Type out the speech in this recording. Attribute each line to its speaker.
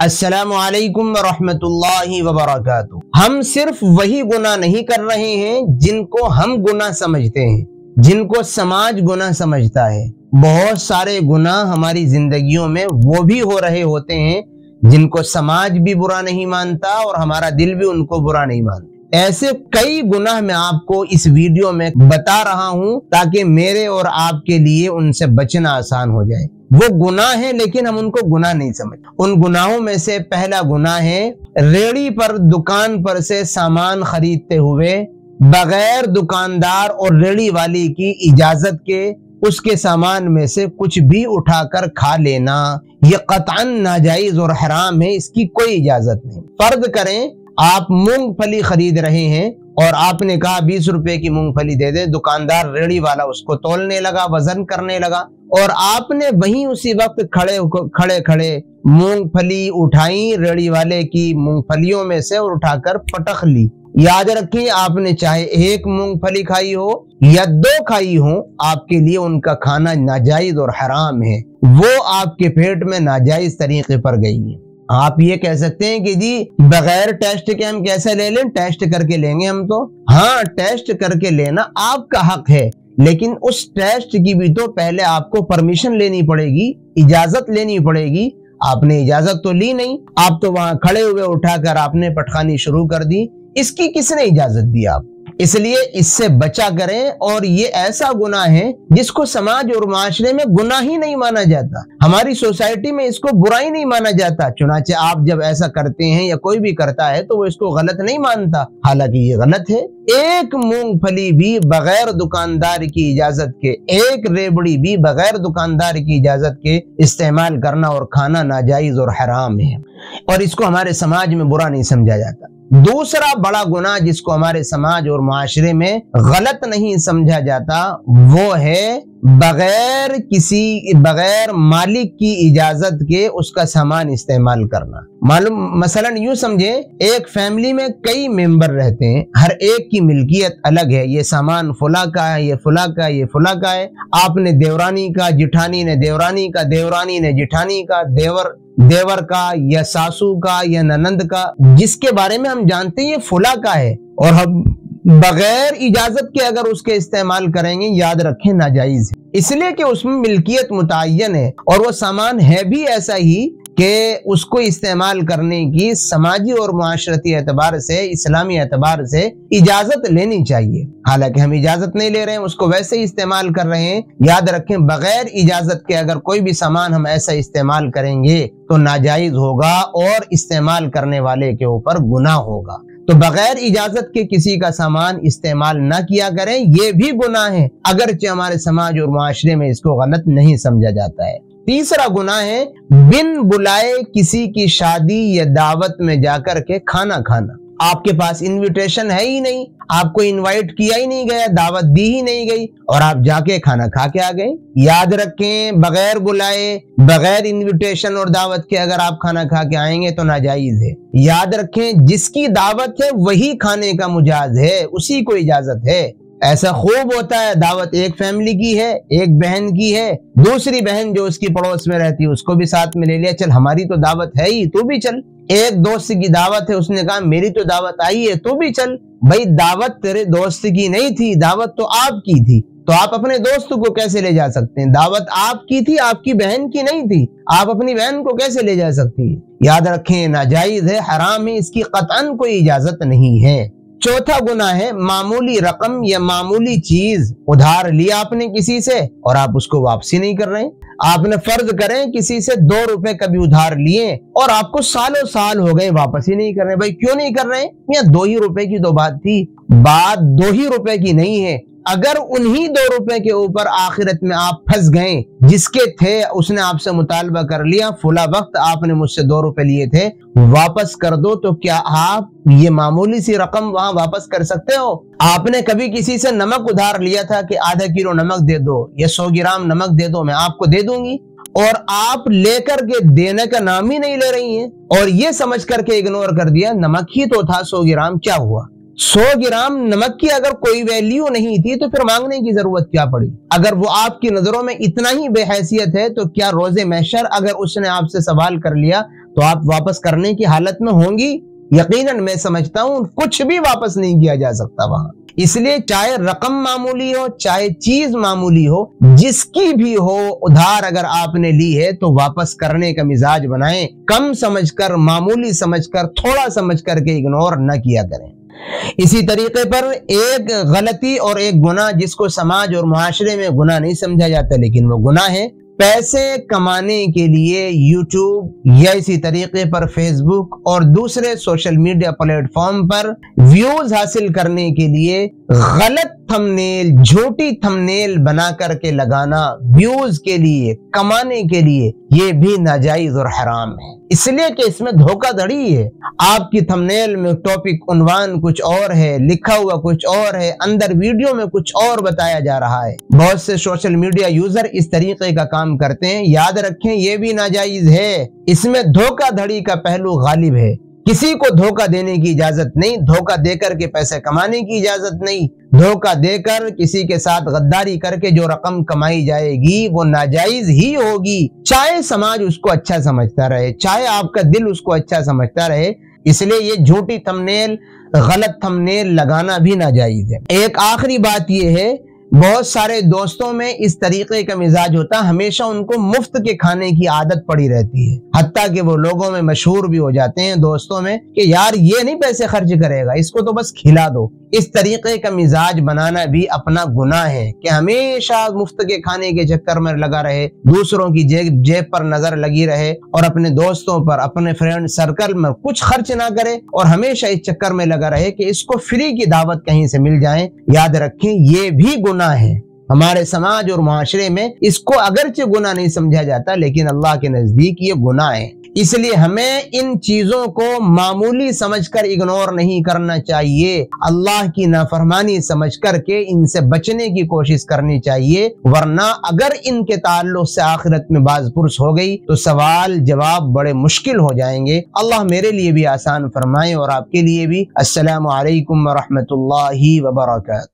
Speaker 1: अस्सलामु अलैकुम वरहमतुल्लाहि वबरकातुहू। हम सिर्फ वही गुनाह नहीं कर रहे हैं जिनको हम गुनाह समझते हैं, जिनको समाज गुनाह समझता है। बहुत सारे गुनाह हमारी जिंदगियों में वो भी हो रहे होते हैं जिनको समाज भी बुरा नहीं मानता और हमारा दिल भी उनको बुरा नहीं मानता। ऐसे कई गुनाह मैं आपको इस वीडियो में बता रहा हूं ताकि मेरे और आपके लिए उनसे बचना आसान हो जाए। वो गुनाह है लेकिन हम उनको गुनाह नहीं समझते। उन गुनाहों में से पहला गुनाह है रेहड़ी पर, दुकान पर से सामान खरीदते हुए बगैर दुकानदार और रेहड़ी वाली की इजाजत के उसके सामान में से कुछ भी उठाकर खा लेना। ये कतअन नाजायज और हराम है, इसकी कोई इजाजत नहीं। फर्ज करें आप मूंगफली खरीद रहे हैं और आपने कहा 20 रुपए की मूंगफली दे दे। दुकानदार रेहड़ी वाला उसको तोलने लगा, वजन करने लगा और आपने वहीं उसी वक्त खड़े खड़े मूंगफली उठाई रेहड़ी वाले की मूंगफलियों में से और उठाकर पटक ली। याद रखें, आपने चाहे एक मूंगफली खाई हो या 2 खाई हो, आपके लिए उनका खाना नाजायज और हराम है। वो आपके पेट में नाजायज तरीके पर गई है। आप ये कह सकते हैं कि जी बगैर टेस्ट के हम कैसे ले लें, टेस्ट करके लेंगे हम तो। हाँ, टेस्ट करके लेना आपका हक है, लेकिन उस टेस्ट की भी तो पहले आपको परमिशन लेनी पड़ेगी, इजाजत लेनी पड़ेगी। आपने इजाजत तो ली नहीं, आप तो वहां खड़े हुए उठाकर आपने पटखानी शुरू कर दी। इसकी किसने इजाजत दी आप? इसलिए इससे बचा करें। और ये ऐसा गुनाह है जिसको समाज और माशरे में गुनाह ही नहीं माना जाता। हमारी सोसाइटी में इसको बुराई नहीं माना जाता। चुनाचे आप जब ऐसा करते हैं या कोई भी करता है तो वो इसको गलत नहीं मानता, हालांकि ये गलत है। एक मूंगफली भी बगैर दुकानदार की इजाजत के, एक रेवड़ी भी बगैर दुकानदार की इजाजत के इस्तेमाल करना और खाना नाजायज और हराम है, और इसको हमारे समाज में बुरा नहीं समझा जाता। दूसरा बड़ा गुनाह जिसको हमारे समाज और माशरे में गलत नहीं समझा जाता वो है बगैर मालिक की इजाजत के उसका सामान इस्तेमाल करना। मसलन यूं समझे, एक फैमिली में कई मेंबर रहते हैं, हर एक की मिल्कियत अलग है। ये सामान फुला का है, ये फुला का है, ये फुला का है। आपने देवरानी का, जिठानी ने देवरानी का, देवरानी ने जिठानी का, देवर का या सासू का या ननंद का, जिसके बारे में हम जानते हैं ये फुला का है, और हम बगैर इजाजत के अगर उसके इस्तेमाल करेंगे, याद रखें नाजायज है। इसलिए कि उसमें मिल्कियत मुतय्यन है और वो सामान है भी ऐसा ही कि उसको इस्तेमाल करने की समाजी और मुआशरती एतबार से, इस्लामी एतबार से इजाजत लेनी चाहिए। हालांकि हम इजाजत नहीं ले रहे हैं, उसको वैसे ही इस्तेमाल कर रहे हैं। याद रखें, बगैर इजाजत के अगर कोई भी सामान हम ऐसा इस्तेमाल करेंगे तो नाजायज होगा और इस्तेमाल करने वाले के ऊपर गुनाह होगा। तो बगैर इजाजत के किसी का सामान इस्तेमाल ना किया करें, ये भी गुनाह है, अगरचे हमारे समाज और मुआशरे में इसको गलत नहीं समझा जाता है। तीसरा गुनाह है बिन बुलाए किसी की शादी या दावत में जाकर के खाना खाना। आपके पास इनविटेशन है ही नहीं, आपको इनवाइट किया ही नहीं गया, दावत दी ही नहीं गई और आप जाके खाना खा के आ गए। याद रखें, बगैर बुलाए, बगैर इनविटेशन और दावत के अगर आप खाना खा के आएंगे तो नाजायज है। याद रखें, जिसकी दावत है वही खाने का मुजाज है, उसी को इजाजत है। ऐसा खूब होता है, दावत एक फैमिली की है, एक बहन की है, दूसरी बहन जो उसकी पड़ोस में रहती है उसको भी साथ में ले लिया, चल हमारी तो दावत है ही, तू भी चल। एक दोस्त की दावत है, उसने कहा मेरी तो दावत आई है, तू भी चल। भाई, दावत तेरे दोस्त की नहीं थी, दावत तो आपकी थी, तो आप अपने दोस्त को कैसे ले जा सकते हैं? दावत आपकी थी, आपकी बहन की नहीं थी, आप अपनी बहन को कैसे ले जा सकती है? याद रखें, नाजायज है, हराम है, इसकी कतअन कोई इजाजत नहीं है। चौथा गुनाह है मामूली रकम या मामूली चीज उधार लिया आपने किसी से और आप उसको वापसी नहीं कर रहे। आपने फर्ज करें किसी से 2 रुपए कभी उधार लिए और आपको सालों साल हो गए वापस ही नहीं कर रहे। भाई क्यों नहीं कर रहे? या 2 ही रुपए की तो बात थी, बात 2 ही रुपए की नहीं है। अगर उन्हीं 2 रुपए के ऊपर आखिरत में आप फंस गए, जिसके थे उसने आपसे मुतालबा कर लिया, फुला वक्त आपने मुझसे 2 रुपए लिए थे, वापस कर दो, तो क्या आप ये मामूली सी रकम वहां वापस कर सकते हो? आपने कभी किसी से नमक उधार लिया था कि आधा किलो नमक दे दो या 100 ग्राम नमक दे दो, मैं आपको दे दूंगी, और आप लेकर के देने का नाम ही नहीं ले रही हैं और ये समझ करके इग्नोर कर दिया, नमक ही तो था 100 ग्राम, क्या हुआ? 100 ग्राम नमक की अगर कोई वैल्यू नहीं थी तो फिर मांगने की जरूरत क्या पड़ी? अगर वो आपकी नजरों में इतना ही बेहैसियत है तो क्या रोजे महशर अगर उसने आपसे सवाल कर लिया तो आप वापस करने की हालत में होंगी? यकीनन मैं समझता हूं कुछ भी वापस नहीं किया जा सकता वहां। इसलिए चाहे रकम मामूली हो, चाहे चीज मामूली हो, जिसकी भी हो, उधार अगर आपने ली है तो वापस करने का मिजाज बनाएं। कम समझकर, मामूली समझकर, थोड़ा समझ करके इग्नोर न किया करें। इसी तरीके पर एक गलती और एक गुनाह जिसको समाज और मुआशरे में गुनाह नहीं समझा जाता लेकिन वो गुनाह है, पैसे कमाने के लिए यूट्यूब या इसी तरीके पर फेसबुक और दूसरे सोशल मीडिया प्लेटफॉर्म पर व्यूज हासिल करने के लिए गलत थंबनेल, झूठी थंबनेल बना करके लगाना, व्यूज के लिए, कमाने के लिए, ये भी नाजायज और हराम है। इसलिए कि इसमें धोखाधड़ी है। आपकी थंबनेल में टॉपिक, उन्वान कुछ और है, लिखा हुआ कुछ और है, अंदर वीडियो में कुछ और बताया जा रहा है। बहुत से सोशल मीडिया यूजर इस तरीके का काम करते हैं। याद रखें, ये भी नाजायज है। इसमें धोखाधड़ी का पहलू गालिब है। किसी को धोखा देने की इजाजत नहीं, धोखा देकर के पैसे कमाने की इजाजत नहीं। धोखा देकर किसी के साथ गद्दारी करके जो रकम कमाई जाएगी वो नाजायज ही होगी, चाहे समाज उसको अच्छा समझता रहे, चाहे आपका दिल उसको अच्छा समझता रहे। इसलिए ये झूठी थंबनेल, गलत थंबनेल लगाना भी नाजायज है। एक आखिरी बात ये है, बहुत सारे दोस्तों में इस तरीके का मिजाज होता है, हमेशा उनको मुफ्त के खाने की आदत पड़ी रहती है। हत्ता कि वो लोगों में मशहूर भी हो जाते हैं दोस्तों में कि यार ये नहीं पैसे खर्च करेगा, इसको तो बस खिला दो। इस तरीके का मिजाज बनाना भी अपना गुनाह है कि हमेशा मुफ्त के खाने के चक्कर में लगा रहे, दूसरों की जेब पर नजर लगी रहे और अपने दोस्तों पर, अपने फ्रेंड सर्कल में कुछ खर्च ना करे और हमेशा इस चक्कर में लगा रहे कि इसको फ्री की दावत कहीं से मिल जाए। याद रखें, ये भी गुनाह है। हमारे समाज और मुआशरे में इसको अगरचे गुनाह नहीं समझा जाता लेकिन अल्लाह के नजदीक ये गुनाह है। इसलिए हमें इन चीजों को मामूली समझकर इग्नोर नहीं करना चाहिए। अल्लाह की नाफरमानी समझ करके इनसे बचने की कोशिश करनी चाहिए, वरना अगर इनके ताल्लुक से आखिरत में बाज़पुरस हो गई तो सवाल जवाब बड़े मुश्किल हो जाएंगे। अल्लाह मेरे लिए भी आसान फरमाए और आपके लिए भी। अस्सलामु अलैकुम व रहमतुल्लाहि व बरकातहू।